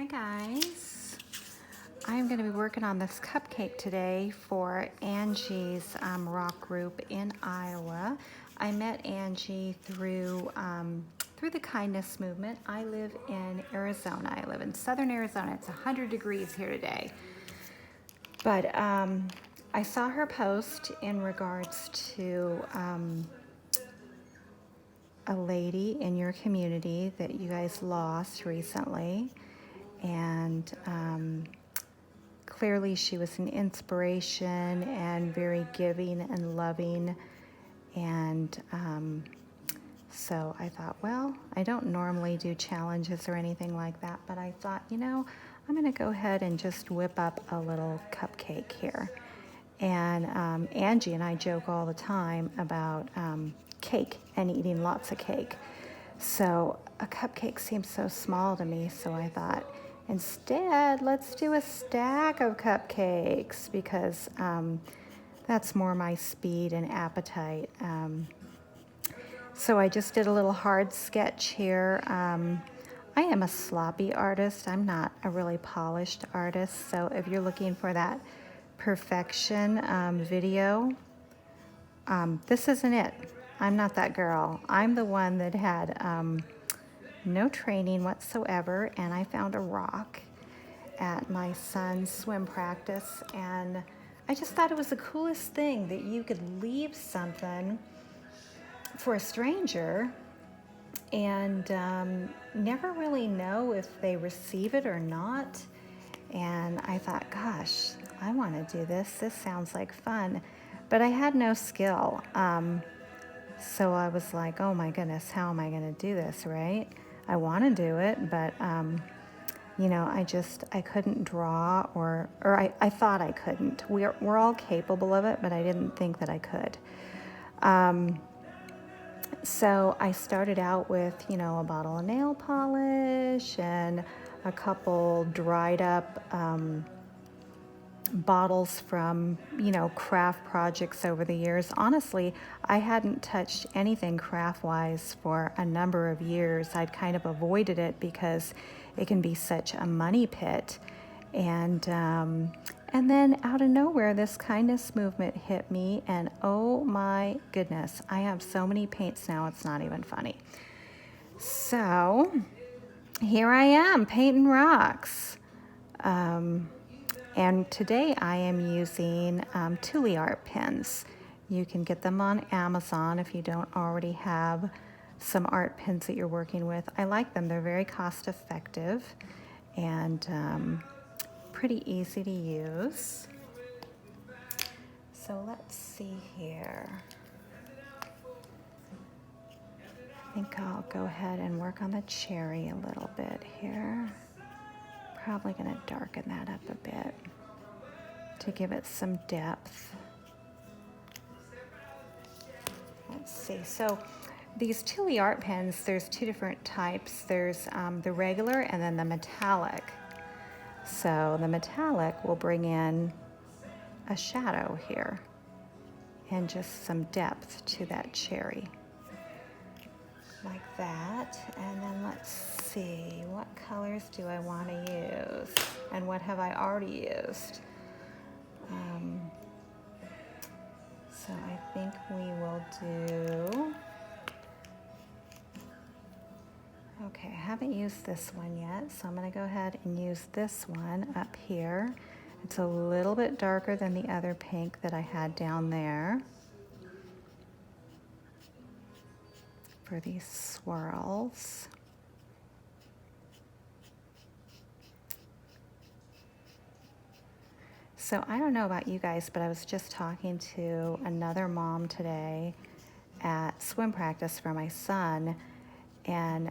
Hi guys, I'm going to be working on this cupcake today for Angie's rock group in Iowa. I met Angie through the kindness movement. I live in Arizona. I live in southern Arizona. It's 100 degrees here today. But I saw her post in regards to a lady in your community that you guys lost recently. And clearly she was an inspiration and very giving and loving. And so I thought, well, I don't normally do challenges or anything like that, but I thought, I'm going to go ahead and just whip up a little cupcake here. And Angie and I joke all the time about cake and eating lots of cake. So a cupcake seems so small to me, so I thought, instead, let's do a stack of cupcakes because that's more my speed and appetite. So I just did a little hard sketch here. I am a sloppy artist. I'm not a really polished artist. So if you're looking for that perfection video, this isn't it. I'm not that girl. I'm the one that had no training whatsoever, and I found a rock at my son's swim practice, and I just thought it was the coolest thing that you could leave something for a stranger and never really know if they receive it or not. And I thought, gosh, I want to do this. This sounds like fun. But I had no skill. So I was like, oh my goodness, how am I going to do this, right? I want to do it, but, I couldn't draw or I thought I couldn't. We're all capable of it, but I didn't think that I could. So I started out with, a bottle of nail polish and a couple dried up bottles from, craft projects over the years. Honestly, I hadn't touched anything craft-wise for a number of years. I'd kind of avoided it because it can be such a money pit. And then out of nowhere, this kindness movement hit me, and oh my goodness, I have so many paints now, it's not even funny. So here I am, painting rocks. And today I am using Tule art pens. You can get them on Amazon if you don't already have some art pens that you're working with. I like them. They're very cost effective and pretty easy to use. So let's see here. I think I'll go ahead and work on the cherry a little bit here. Probably going to darken that up a bit to give it some depth. Let's see. So these Tule art pens, there's two different types. There's the regular and then the metallic. So the metallic will bring in a shadow here and just some depth to that cherry. Like that. And then let's see, what colors do I want to use? And what have I already used? So I think we will do, okay, I haven't used this one yet, so I'm going to go ahead and use this one up here. It's a little bit darker than the other pink that I had down there for these swirls. So I don't know about you guys, but I was just talking to another mom today at swim practice for my son, and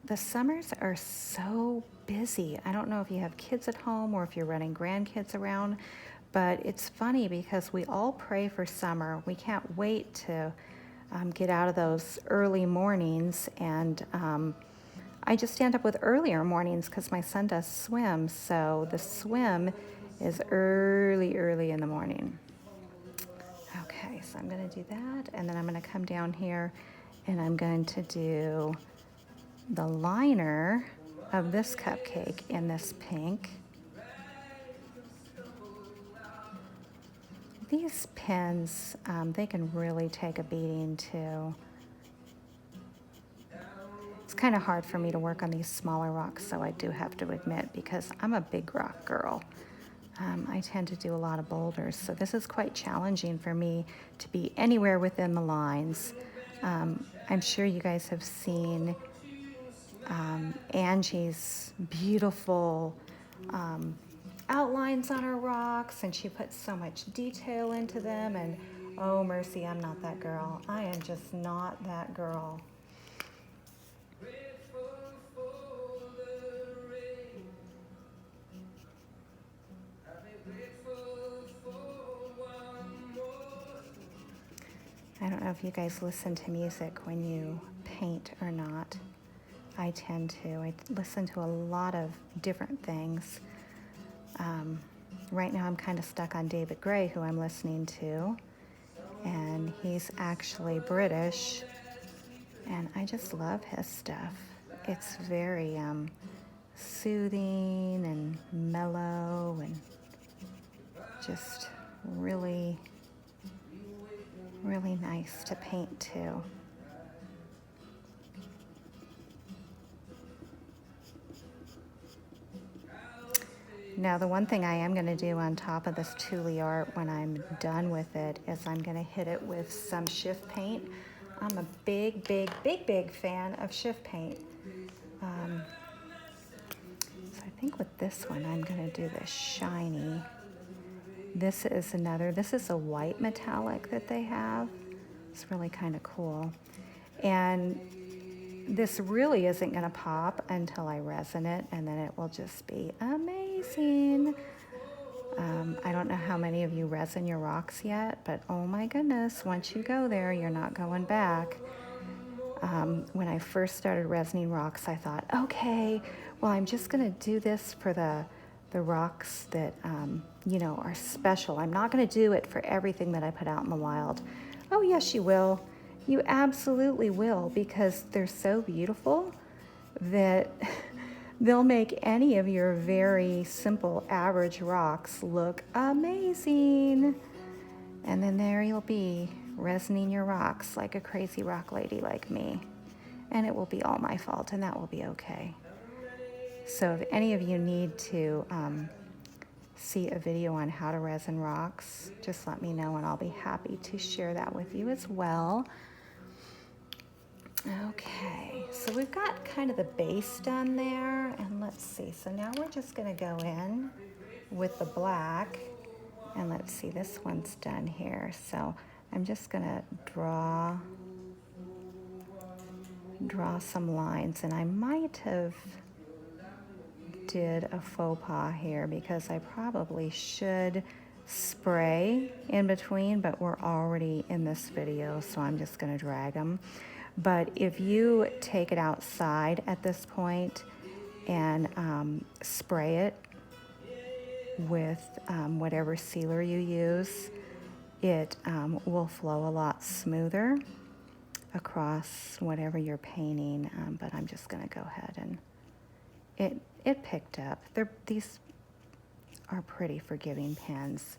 the summers are so busy. I don't know if you have kids at home or if you're running grandkids around, but it's funny because we all pray for summer. We can't wait to get out of those early mornings, and I just end up with earlier mornings because my son does swim, so the swim is early in the morning. Okay, so I'm going to do that, and then I'm going to come down here and I'm going to do the liner of this cupcake in this pink. These pens, they can really take a beating too. It's kind of hard for me to work on these smaller rocks, so I do have to admit, because I'm a big rock girl. I tend to do a lot of boulders, so this is quite challenging for me to be anywhere within the lines. I'm sure you guys have seen Angie's beautiful outlines on her rocks, and she puts so much detail into them, and oh mercy, I'm not that girl. I am just not that girl. I don't know if you guys listen to music when you paint or not. I tend to. I listen to a lot of different things. Right now I'm kind of stuck on David Gray, who I'm listening to, and he's actually British, and I just love his stuff. It's very soothing and mellow and just really, really nice to paint to. Now, the one thing I am going to do on top of this Thule art when I'm done with it is I'm going to hit it with some shift paint. I'm a big, big, big, big fan of shift paint. So I think with this one, I'm going to do this shiny. This is a white metallic that they have. It's really kind of cool. And this really isn't going to pop until I resin it, and then it will just be amazing. I don't know how many of you resin your rocks yet, but oh my goodness, once you go there, you're not going back. When I first started resining rocks, I thought, okay, well, I'm just going to do this for the rocks that, are special. I'm not going to do it for everything that I put out in the wild. Oh, yes, you will. You absolutely will, because they're so beautiful that they'll make any of your very simple average rocks look amazing. And then there you'll be, resining your rocks like a crazy rock lady like me. And it will be all my fault, and that will be okay. So if any of you need to see a video on how to resin rocks, just let me know, and I'll be happy to share that with you as well. Okay, so we've got kind of the base done there, and let's see. So now we're just going to go in with the black, and let's see, this one's done here. So I'm just going to draw some lines, and I might have did a faux pas here because I probably should spray in between, but we're already in this video, so I'm just going to drag them. But if you take it outside at this point and spray it with whatever sealer you use, it will flow a lot smoother across whatever you're painting. But I'm just going to go ahead and it picked up. These are pretty forgiving pens.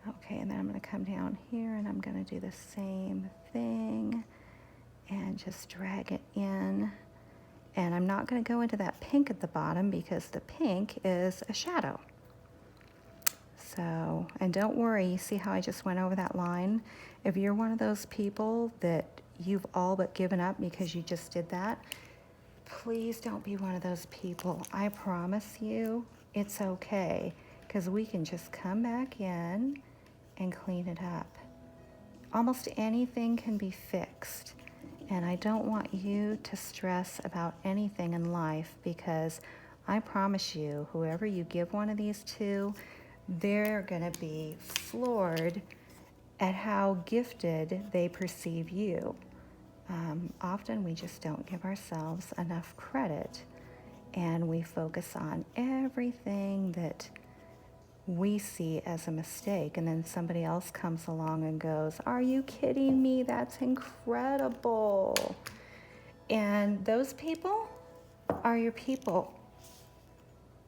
Okay, and then I'm going to come down here and I'm going to do the same thing and just drag it in. And I'm not going to go into that pink at the bottom because the pink is a shadow. So, and don't worry, you see how I just went over that line? If you're one of those people that you've all but given up because you just did that, please don't be one of those people. I promise you it's okay, because we can just come back in and clean it up. Almost anything can be fixed, and I don't want you to stress about anything in life, because I promise you, whoever you give one of these to, they're going to be floored at how gifted they perceive you. Often we just don't give ourselves enough credit, and we focus on everything that we see as a mistake, and then somebody else comes along and goes, "Are you kidding me? That's incredible." And those people, are your people.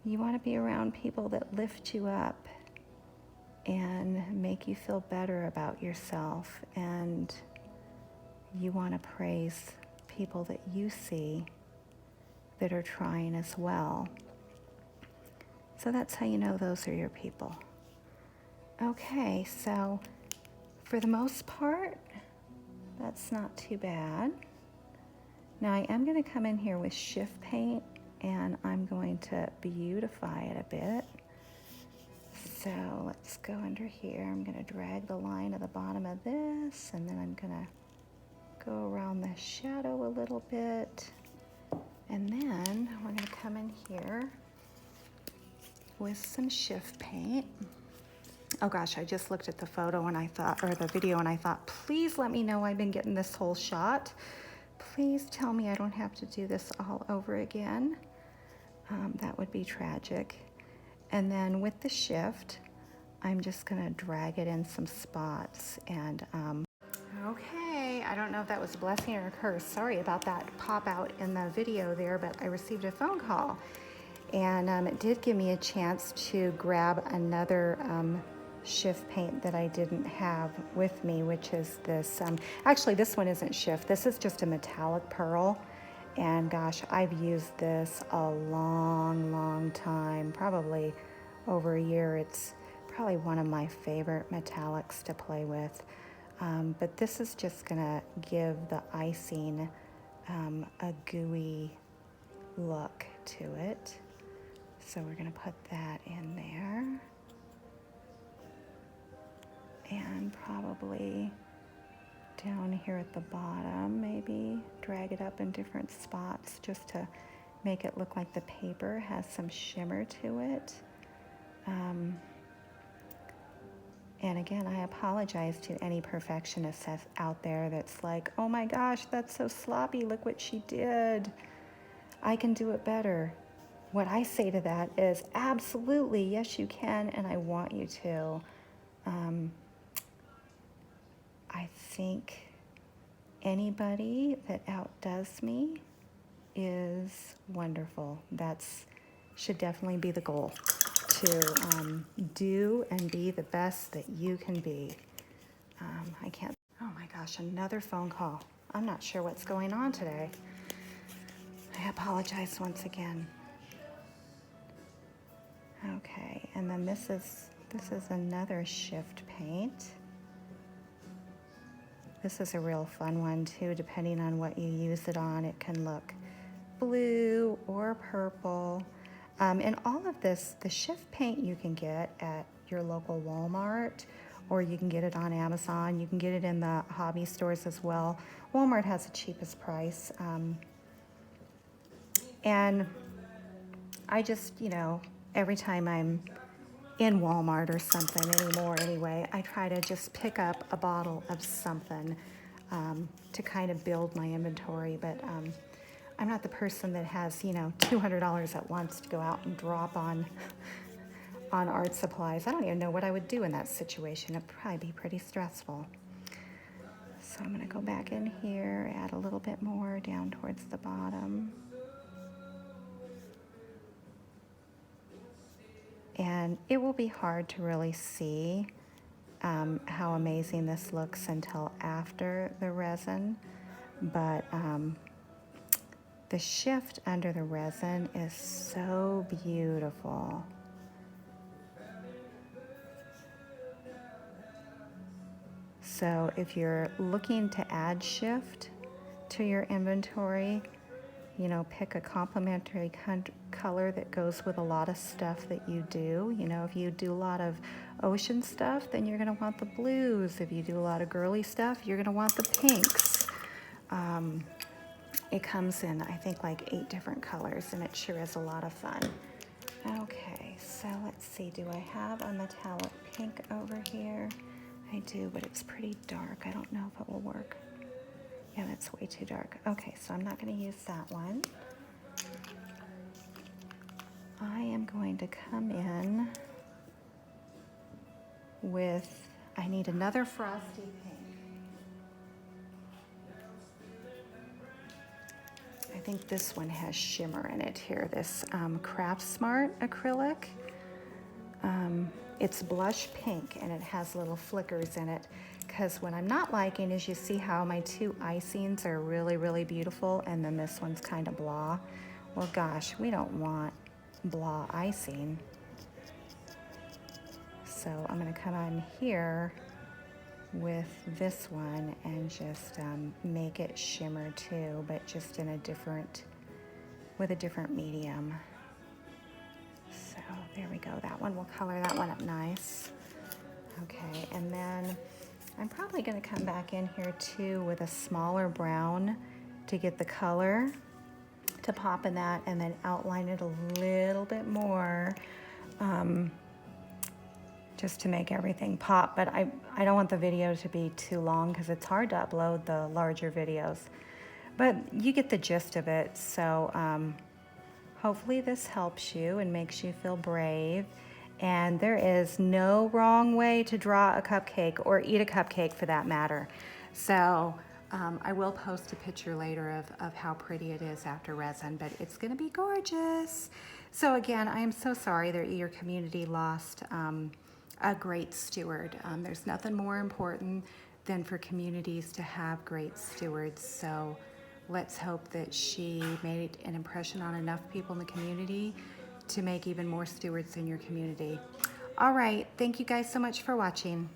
You want to be around people that lift you up and make you feel better about yourself, and you want to praise people that you see that are trying as well. So that's how you know those are your people. Okay, so for the most part, that's not too bad. Now I am going to come in here with shift paint, and I'm going to beautify it a bit. So let's go under here. I'm going to drag the line at the bottom of this, and then I'm going to go around the shadow a little bit. And then we're going to come in here with some shift paint. Oh gosh, I just looked at the photo and I thought, or the video, and I thought, please let me know I've been getting this whole shot. Please tell me I don't have to do this all over again. That would be tragic. And then with the shift, I'm just gonna drag it in some spots. And okay, I don't know if that was a blessing or a curse. Sorry about that pop out in the video there, but I received a phone call. And it did give me a chance to grab another shift paint that I didn't have with me, which is this. Actually, this one isn't shift. This is just a metallic pearl. And gosh, I've used this a long time, probably over a year. It's probably one of my favorite metallics to play with. But this is just gonna give the icing a gooey look to it. So we're gonna put that in there. And probably down here at the bottom, maybe drag it up in different spots just to make it look like the paper has some shimmer to it. And again, I apologize to any perfectionists out there that's like, oh my gosh, that's so sloppy, look what she did. I can do it better. What I say to that is, absolutely, yes you can, and I want you to. I think anybody that outdoes me is wonderful. That's should definitely be the goal, to do and be the best that you can be. I can't, oh my gosh, another phone call. I'm not sure what's going on today. I apologize once again. Okay, and then this is another shift paint. This is a real fun one too, depending on what you use it on. It can look blue or purple. And all of this, the shift paint you can get at your local Walmart, or you can get it on Amazon. You can get it in the hobby stores as well. Walmart has the cheapest price. And I just, every time I'm in Walmart or something anymore anyway, I try to just pick up a bottle of something to kind of build my inventory. But I'm not the person that has, $200 at once to go out and drop on art supplies. I don't even know what I would do in that situation. It'd probably be pretty stressful. So I'm gonna go back in here, add a little bit more down towards the bottom. And it will be hard to really see how amazing this looks until after the resin, but the shift under the resin is so beautiful. So if you're looking to add shift to your inventory, pick a complementary color that goes with a lot of stuff that you do. If you do a lot of ocean stuff, then you're gonna want the blues. If you do a lot of girly stuff, you're gonna want the pinks. It comes in, I think, like 8 different colors, and it sure is a lot of fun. Okay, so let's see, do I have a metallic pink over here? I do, but it's pretty dark. I don't know if it will work. Yeah, that's way too dark. Okay, so I'm not going to use that one. I am going to come in with, I need another frosty pink. I think this one has shimmer in it here, this Craft Smart acrylic. It's blush pink and it has little flickers in it, because what I'm not liking is, you see how my two icings are really, really beautiful and then this one's kind of blah. Well, gosh, we don't want blah icing. So I'm gonna come on here with this one and just make it shimmer too, but just in a different, with a different medium. So there we go, that one will color that one up nice. Okay, and then I'm probably gonna come back in here too with a smaller brown to get the color to pop in that, and then outline it a little bit more, just to make everything pop. But I don't want the video to be too long because it's hard to upload the larger videos. But you get the gist of it. So hopefully this helps you and makes you feel brave. And there is no wrong way to draw a cupcake or eat a cupcake for that matter. So I will post a picture later of how pretty it is after resin, but it's gonna be gorgeous. So again, I am so sorry that your community lost a great steward. There's nothing more important than for communities to have great stewards. So let's hope that she made an impression on enough people in the community to make even more stewards in your community. All right, thank you guys so much for watching.